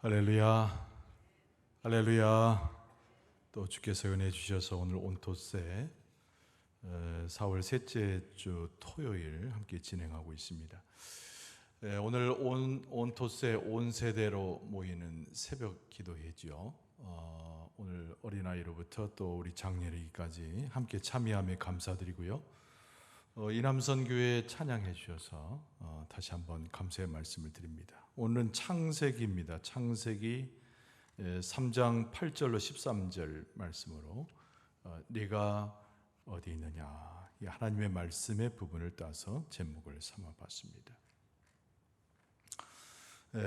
할렐루야, 할렐루야. 또 주께서 은혜 주셔서 오늘 온토세 4월 셋째 주 토요일 함께 진행하고 있습니다. 오늘 온토세 온 세대로 모이는 새벽 기도회죠. 오늘 어린아이로부터 또 우리 장례리까지 함께 참여함에 감사드리고요. 이남선교회 찬양해 주셔서 다시 한번 감사의 말씀을 드립니다. 오늘은 창세기입니다. 창세기 3장 8절로 13절 말씀으로 네가 어디 있느냐, 이 하나님의 말씀의 부분을 따서 제목을 삼아봤습니다.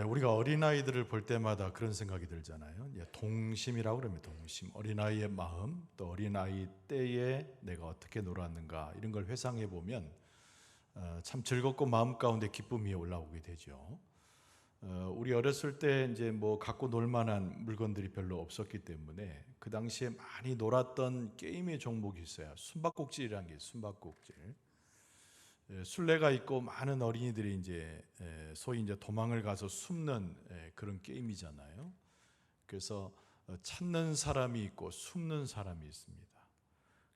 우리가 어린아이들을 볼 때마다 그런 생각이 들잖아요. 동심이라고 그러면 동심, 어린아이의 마음, 또 어린아이 때에 내가 어떻게 놀았는가, 이런 걸 회상해 보면 참 즐겁고 마음 가운데 기쁨이 올라오게 되죠. 우리 어렸을 때 이제 뭐 갖고 놀 만한 물건들이 별로 없었기 때문에 그 당시에 많이 놀았던 게임의 종목이 있어요. 숨바꼭질이라는 게 있어요. 숨바꼭질. 술래가 있고 많은 어린이들이 이제 소위 이제 도망을 가서 숨는 그런 게임이잖아요. 그래서 찾는 사람이 있고 숨는 사람이 있습니다.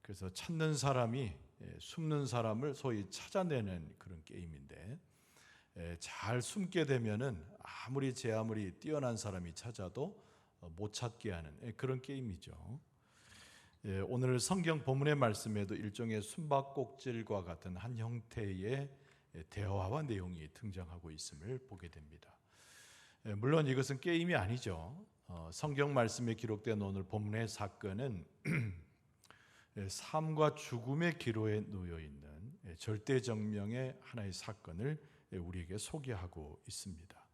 그래서 찾는 사람이 숨는 사람을 소위 찾아내는 그런 게임인데, 잘 숨게 되면은 아무리 뛰어난 사람이 찾아도 못 찾게 하는 그런 게임이죠. 오늘 성경 본문의 말씀에도 일종의 숨바꼭질과 같은 한 형태의 대화와 내용이 등장하고 있음을 보게 됩니다. 물론 이것은 게임이 아니죠. 성경 말씀에 기록된 오늘 본문의 사건은 삶과 죽음의 기로에 놓여 있는 절대정명의 하나의 사건을 우리에게 소개하고 있습니다.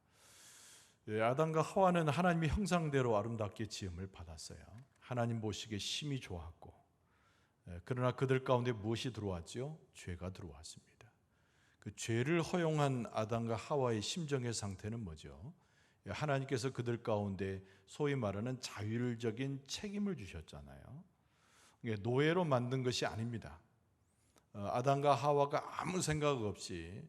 아담과 하와는 하나님의 형상대로 아름답게 지음을 받았어요. 하나님 보시기에 심히 좋았고, 그러나 그들 가운데 무엇이 들어왔죠? 죄가 들어왔습니다. 그 죄를 허용한 아담과 하와의 심정의 상태는 뭐죠? 하나님께서 그들 가운데 소위 말하는 자율적인 책임을 주셨잖아요. 노예로 만든 것이 아닙니다. 아담과 하와가 아무 생각 없이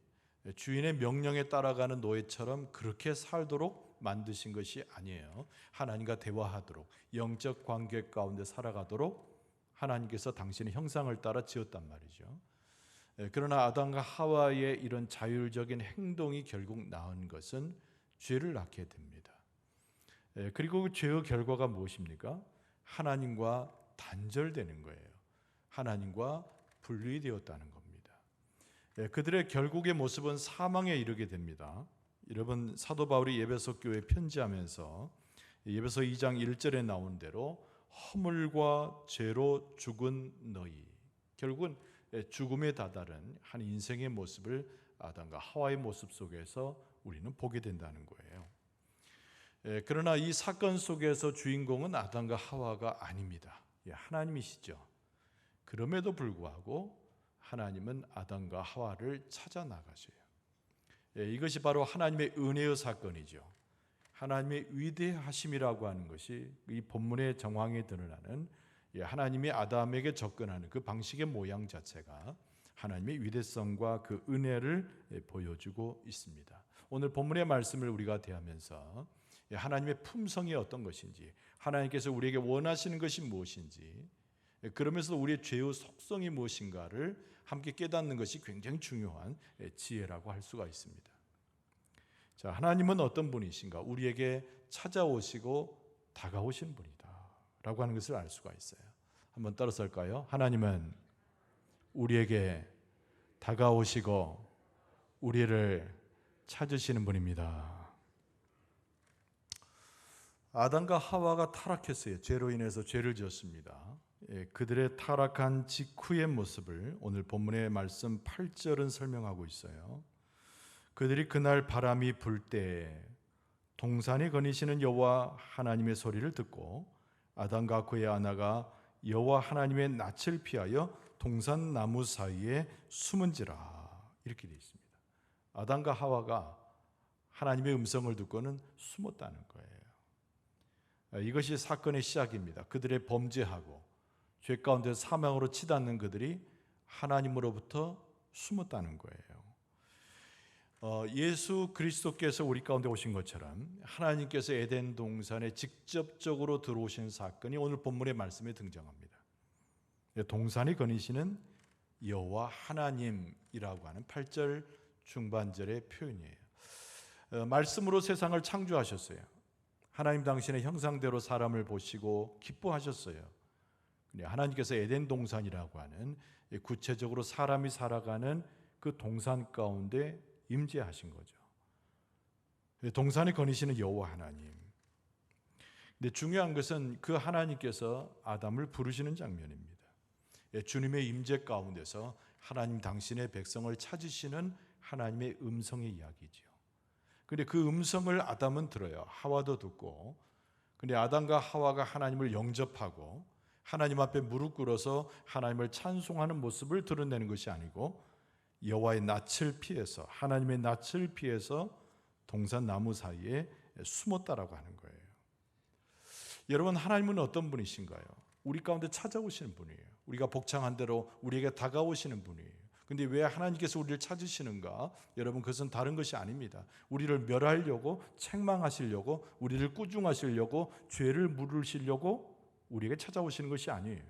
주인의 명령에 따라가는 노예처럼 그렇게 살도록 만드신 것이 아니에요. 하나님과 대화하도록, 영적 관계 가운데 살아가도록 하나님께서 당신의 형상을 따라 지었단 말이죠. 그러나 아담과 하와의 이런 자율적인 행동이 결국 낳은 것은 죄를 낳게 됩니다. 그리고 그 죄의 결과가 무엇입니까? 하나님과 단절되는 거예요. 하나님과 분리되었다는 겁니다. 그들의 결국의 모습은 사망에 이르게 됩니다. 여러분, 사도 바울이 에베소 교회에 편지하면서 에베소 2장 1절에 나온 대로 허물과 죄로 죽은 너희, 결국은 죽음에 다다른 한 인생의 모습을 아담과 하와의 모습 속에서 우리는 보게 된다는 거예요. 그러나 이 사건 속에서 주인공은 아담과 하와가 아닙니다. 하나님이시죠. 그럼에도 불구하고 하나님은 아담과 하와를 찾아 나가셔요. 이것이 바로 하나님의 은혜의 사건이죠. 하나님의 위대하심이라고 하는 것이 이 본문의 정황에 드러나는 하나님이 아담에게 접근하는 그 방식의 모양 자체가 하나님의 위대성과 그 은혜를 보여주고 있습니다. 오늘 본문의 말씀을 우리가 대하면서 하나님의 품성이 어떤 것인지, 하나님께서 우리에게 원하시는 것이 무엇인지, 그러면서 우리의 죄의 속성이 무엇인가를 함께 깨닫는 것이 굉장히 중요한 지혜라고 할 수가 있습니다. 자, 하나님은 어떤 분이신가? 우리에게 찾아오시고 다가오신 분이다 라고 하는 것을 알 수가 있어요. 한번 따라서 할까요? 하나님은 우리에게 다가오시고 우리를 찾으시는 분입니다. 아담과 하와가 타락했어요. 죄로 인해서 죄를 지었습니다. 그들의 타락한 직후의 모습을 오늘 본문의 말씀 8절은 설명하고 있어요. 그들이 그날 바람이 불 때 동산에 거니시는 여호와 하나님의 소리를 듣고 아담과 그의 아내가 여호와 하나님의 낯을 피하여 동산 나무 사이에 숨은지라, 이렇게 되어 있습니다. 아담과 하와가 하나님의 음성을 듣고는 숨었다는 거예요. 이것이 사건의 시작입니다. 그들의 범죄하고 죄 가운데 사망으로 치닫는 그들이 하나님으로부터 숨었다는 거예요. 예수 그리스도께서 우리 가운데 오신 것처럼 하나님께서 에덴 동산에 직접적으로 들어오신 사건이 오늘 본문의 말씀에 등장합니다. 동산이 거니시는 여호와 하나님이라고 하는 8절 중반절의 표현이에요. 말씀으로 세상을 창조하셨어요. 하나님 당신의 형상대로 사람을 보시고 기뻐하셨어요. 하나님께서 에덴 동산이라고 하는 구체적으로 사람이 살아가는 그 동산 가운데 임재하신 거죠. 동산에 거니시는 여호와 하나님. 근데 중요한 것은 그 하나님께서 아담을 부르시는 장면입니다. 주님의 임재 가운데서 하나님 당신의 백성을 찾으시는 하나님의 음성의 이야기죠. 근데 그 음성을 아담은 들어요. 하와도 듣고. 근데 아담과 하와가 하나님을 영접하고 하나님 앞에 무릎 꿇어서 하나님을 찬송하는 모습을 드러내는 것이 아니고 여호와의 낯을 피해서, 하나님의 낯을 피해서 동산 나무 사이에 숨었다라고 하는 거예요. 여러분, 하나님은 어떤 분이신가요? 우리 가운데 찾아오시는 분이에요. 우리가 복창한 대로 우리에게 다가오시는 분이에요. 근데 왜 하나님께서 우리를 찾으시는가? 여러분, 그것은 다른 것이 아닙니다. 우리를 멸하려고, 책망하시려고, 우리를 꾸중하시려고, 죄를 물으시려고 우리에게 찾아오시는 것이 아니에요.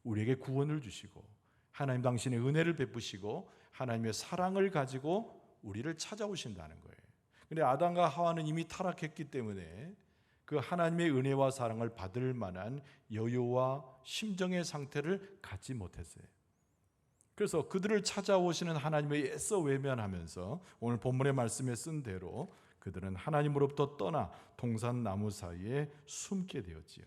우리에게 구원을 주시고 하나님 당신의 은혜를 베푸시고 하나님의 사랑을 가지고 우리를 찾아오신다는 거예요. 근데 아담과 하와는 이미 타락했기 때문에 그 하나님의 은혜와 사랑을 받을 만한 여유와 심정의 상태를 갖지 못했어요. 그래서 그들을 찾아오시는 하나님을 애써 외면하면서 오늘 본문의 말씀에 쓴 대로 그들은 하나님으로부터 떠나 동산 나무 사이에 숨게 되었지요.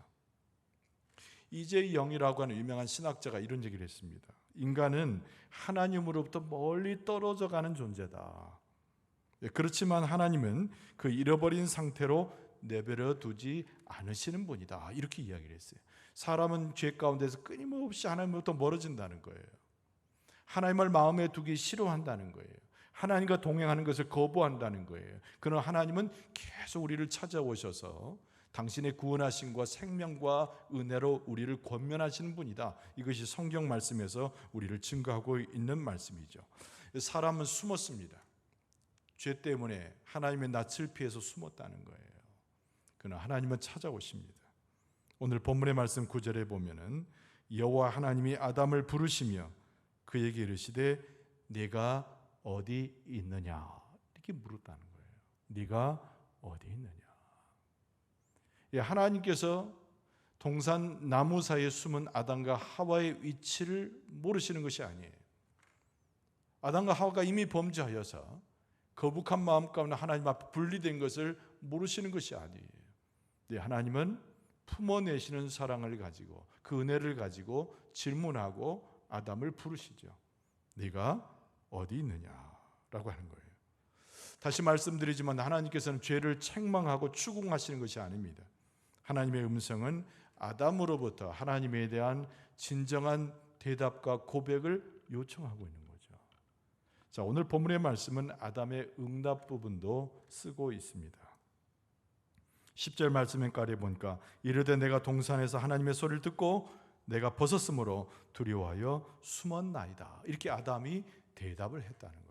이제 영이라고 하는 유명한 신학자가 이런 얘기를 했습니다. 인간은 하나님으로부터 멀리 떨어져 가는 존재다. 그렇지만 하나님은 그 잃어버린 상태로 내버려 두지 않으시는 분이다. 이렇게 이야기를 했어요. 사람은 죄 가운데서 끊임없이 하나님으로부터 멀어진다는 거예요. 하나님을 마음에 두기 싫어한다는 거예요. 하나님과 동행하는 것을 거부한다는 거예요. 그러나 하나님은 계속 우리를 찾아오셔서 당신의 구원하심과 생명과 은혜로 우리를 권면하시는 분이다. 이것이 성경 말씀에서 우리를 증거하고 있는 말씀이죠. 사람은 숨었습니다. 죄 때문에 하나님의 낯을 피해서 숨었다는 거예요. 그러나 하나님은 찾아오십니다. 오늘 본문의 말씀 9절에 보면은 여호와 하나님이 아담을 부르시며 그에게 이르시되 네가 어디 있느냐 이렇게 물었다는 거예요. 네가 어디 있느냐. 하나님께서 동산 나무 사이에 숨은 아담과 하와의 위치를 모르시는 것이 아니에요. 아담과 하와가 이미 범죄하여서 거북한 마음 가운데 하나님 앞에 분리된 것을 모르시는 것이 아니에요. 하나님은 품어내시는 사랑을 가지고 그 은혜를 가지고 질문하고 아담을 부르시죠. 네가 어디 있느냐라고 하는 거예요. 다시 말씀드리지만 하나님께서는 죄를 책망하고 추궁하시는 것이 아닙니다. 하나님의 음성은 아담으로부터 하나님에 대한 진정한 대답과 고백을 요청하고 있는 거죠. 자, 오늘 본문의 말씀은 아담의 응답 부분도 쓰고 있습니다. 10절 말씀에 보니까 이르되 내가 동산에서 하나님의 소리를 듣고 내가 벗었으므로 두려워하여 숨었나이다. 이렇게 아담이 대답을 했다는 거예요.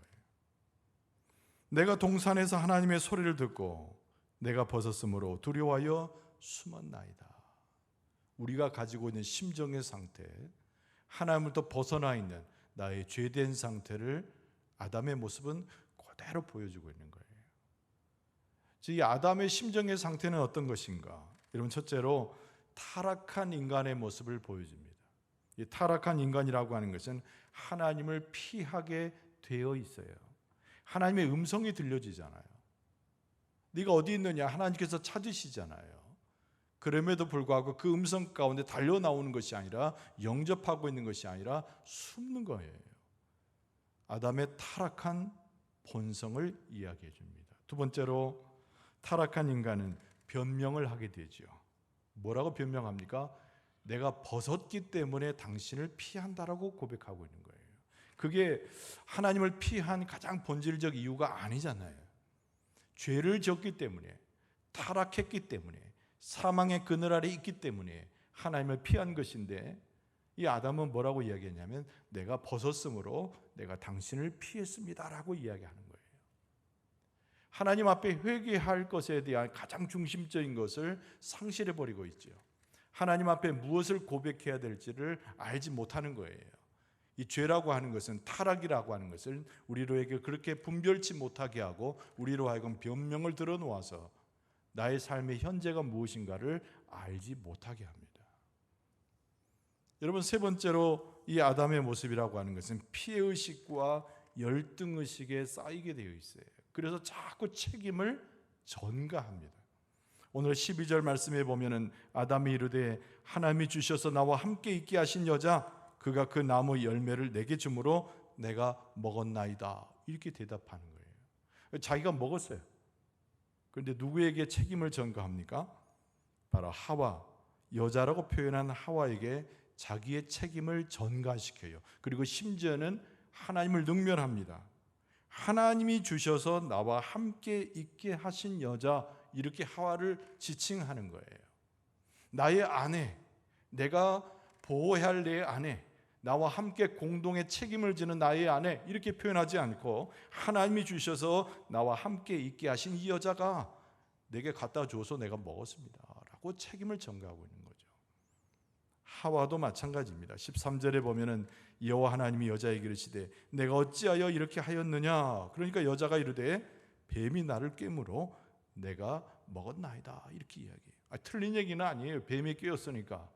내가 동산에서 하나님의 소리를 듣고 내가 벗었으므로 두려워하여 숨었나이다. 우리가 가지고 있는 심정의 상태, 하나님으로부터 벗어나 있는 나의 죄된 상태를 아담의 모습은 그대로 보여주고 있는 거예요. 이 아담의 심정의 상태는 어떤 것인가? 여러분, 첫째로 타락한 인간의 모습을 보여줍니다. 이 타락한 인간이라고 하는 것은 하나님을 피하게 되어 있어요. 하나님의 음성이 들려지잖아요. 네가 어디 있느냐? 하나님께서 찾으시잖아요. 그럼에도 불구하고 그 음성 가운데 달려 나오는 것이 아니라 영접하고 있는 것이 아니라 숨는 거예요. 아담의 타락한 본성을 이야기해 줍니다. 두 번째로 타락한 인간은 변명을 하게 되죠. 뭐라고 변명합니까? 내가 벗었기 때문에 당신을 피한다라고 고백하고 있는 거예요. 그게 하나님을 피한 가장 본질적 이유가 아니잖아요. 죄를 지었기 때문에, 타락했기 때문에, 사망의 그늘 아래 있기 때문에 하나님을 피한 것인데, 이 아담은 뭐라고 이야기했냐면 내가 벗었으므로 내가 당신을 피했습니다라고 이야기하는 거예요. 하나님 앞에 회개할 것에 대한 가장 중심적인 것을 상실해 버리고 있죠. 하나님 앞에 무엇을 고백해야 될지를 알지 못하는 거예요. 이 죄라고 하는 것은, 타락이라고 하는 것을 우리로에게 그렇게 분별치 못하게 하고 우리로 하여금 변명을 들어놓아서 나의 삶의 현재가 무엇인가를 알지 못하게 합니다. 여러분, 세 번째로 이 아담의 모습이라고 하는 것은 피해의식과 열등의식에 쌓이게 되어 있어요. 그래서 자꾸 책임을 전가합니다. 오늘 12절 말씀에 보면은 아담이 이르되 하나님이 주셔서 나와 함께 있게 하신 여자 그가 그 나무 열매를 내게 주므로 내가 먹었나이다, 이렇게 대답하는 거예요. 자기가 먹었어요. 그런데 누구에게 책임을 전가합니까? 바로 하와, 여자라고 표현한 하와에게 자기의 책임을 전가시켜요. 그리고 심지어는 하나님을 능멸합니다. 하나님이 주셔서 나와 함께 있게 하신 여자, 이렇게 하와를 지칭하는 거예요. 나의 아내, 내가 보호해야 할 내 아내, 나와 함께 공동의 책임을 지는 나의 아내, 이렇게 표현하지 않고 하나님이 주셔서 나와 함께 있게 하신 이 여자가 내게 갖다 줘서 내가 먹었습니다 라고 책임을 전가하고 있는 거죠. 하와도 마찬가지입니다. 13절에 보면은 여호와 하나님이 여자에게 이르시되 내가 어찌하여 이렇게 하였느냐, 그러니까 여자가 이르되 뱀이 나를 깨므로 내가 먹었나이다, 이렇게 이야기해요. 틀린 얘기는 아니에요. 뱀이 깨었으니까.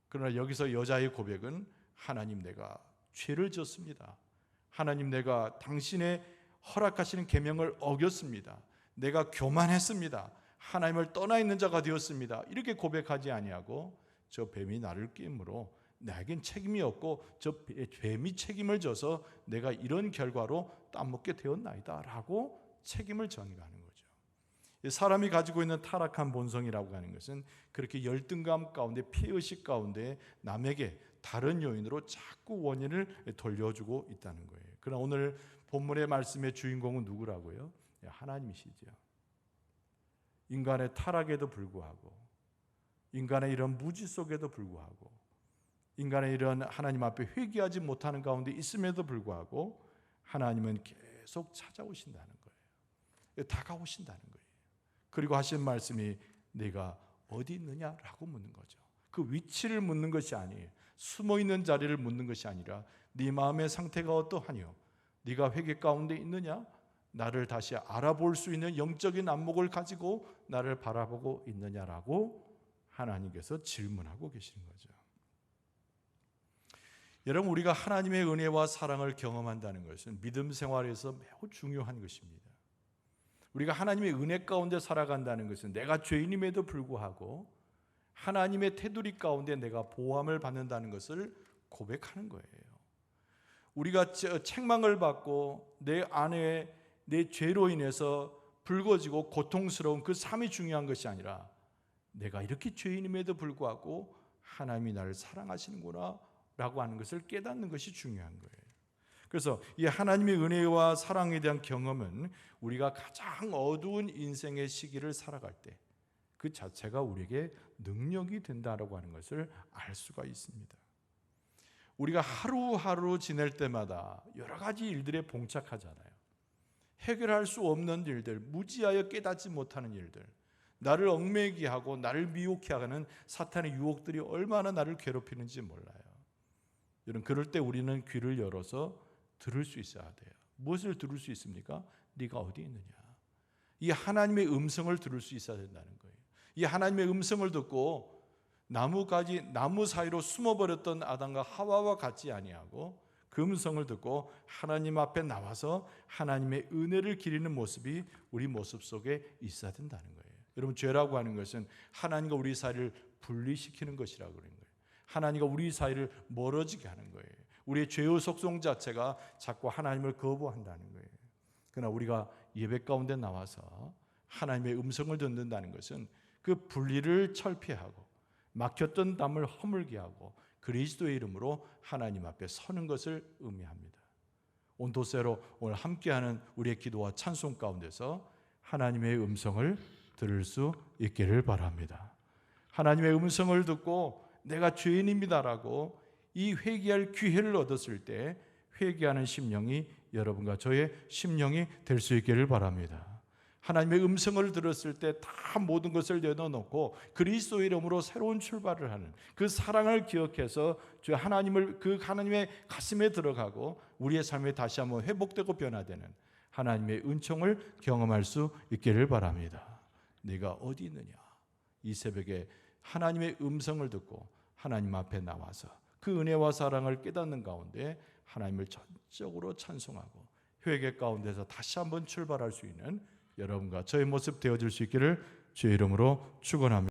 그러나 여기서 여자의 고백은 하나님, 내가 죄를 졌습니다. 하나님, 내가 당신의 허락하시는 계명을 어겼습니다. 내가 교만했습니다. 하나님을 떠나 있는 자가 되었습니다. 이렇게 고백하지 아니하고 저 뱀이 나를 깨므로 나에겐 책임이 없고 저 뱀이 책임을 져서 내가 이런 결과로 따먹게 되었나이다 라고 책임을 전가하는 거죠. 사람이 가지고 있는 타락한 본성이라고 하는 것은 그렇게 열등감 가운데, 피의식 가운데 남에게 다른 요인으로 자꾸 원인을 돌려주고 있다는 거예요. 그러나 오늘 본문의 말씀의 주인공은 누구라고요? 하나님이시죠. 인간의 타락에도 불구하고, 인간의 이런 무지 속에도 불구하고, 인간의 이런 하나님 앞에 회개하지 못하는 가운데 있음에도 불구하고 하나님은 계속 찾아오신다는 거예요. 다가오신다는 거예요. 그리고 하신 말씀이 네가 어디 있느냐라고 묻는 거죠. 그 위치를 묻는 것이 아니에요. 숨어있는 자리를 묻는 것이 아니라 네 마음의 상태가 어떠하뇨? 네가 회개 가운데 있느냐? 나를 다시 알아볼 수 있는 영적인 안목을 가지고 나를 바라보고 있느냐라고 하나님께서 질문하고 계시는 거죠. 여러분, 우리가 하나님의 은혜와 사랑을 경험한다는 것은 믿음 생활에서 매우 중요한 것입니다. 우리가 하나님의 은혜 가운데 살아간다는 것은 내가 죄인임에도 불구하고 하나님의 테두리 가운데 내가 보호함을 받는다는 것을 고백하는 거예요. 우리가 책망을 받고 내 안에 내 죄로 인해서 불거지고 고통스러운 그 삶이 중요한 것이 아니라 내가 이렇게 죄인임에도 불구하고 하나님이 나를 사랑하시는구나 라고 하는 것을 깨닫는 것이 중요한 거예요. 그래서 이 하나님의 은혜와 사랑에 대한 경험은 우리가 가장 어두운 인생의 시기를 살아갈 때 그 자체가 우리에게 능력이 된다라고 하는 것을 알 수가 있습니다. 우리가 하루하루 지낼 때마다 여러 가지 일들에 봉착하잖아요. 해결할 수 없는 일들, 무지하여 깨닫지 못하는 일들, 나를 얽매이게 하고 나를 미혹해 하는 사탄의 유혹들이 얼마나 나를 괴롭히는지 몰라요. 여러분, 그럴 때 우리는 귀를 열어서 들을 수 있어야 돼요. 무엇을 들을 수 있습니까? 네가 어디 있느냐. 이 하나님의 음성을 들을 수 있어야 된다는 거예요. 이 하나님의 음성을 듣고 나무 사이로 숨어버렸던 아담과 하와와 같지 아니하고 그 음성을 듣고 하나님 앞에 나와서 하나님의 은혜를 기리는 모습이 우리 모습 속에 있어야 된다는 거예요. 여러분, 죄라고 하는 것은 하나님과 우리 사이를 분리시키는 것이라고 그러는 거예요. 하나님과 우리 사이를 멀어지게 하는 거예요. 우리의 죄의 속성 자체가 자꾸 하나님을 거부한다는 거예요. 그러나 우리가 예배 가운데 나와서 하나님의 음성을 듣는다는 것은 그 분리를 철폐하고 막혔던 담을 허물게 하고 그리스도의 이름으로 하나님 앞에 서는 것을 의미합니다. 온도세로 오늘 함께하는 우리의 기도와 찬송 가운데서 하나님의 음성을 들을 수 있기를 바랍니다. 하나님의 음성을 듣고 내가 죄인입니다라고 이 회개할 기회를 얻었을 때 회개하는 심령이 여러분과 저의 심령이 될 수 있기를 바랍니다. 하나님의 음성을 들었을 때 다 모든 것을 내려놓고 그리스도 이름으로 새로운 출발을 하는 그 사랑을 기억해서 주 하나님을 그 하나님의 가슴에 들어가고 우리의 삶에 다시 한번 회복되고 변화되는 하나님의 은총을 경험할 수 있기를 바랍니다. 네가 어디 있느냐? 이 새벽에 하나님의 음성을 듣고 하나님 앞에 나와서 그 은혜와 사랑을 깨닫는 가운데 하나님을 전적으로 찬송하고 회개 가운데서 다시 한번 출발할 수 있는 여러분과 저의 모습 되어줄 수 있기를 주의 이름으로 축원합니다.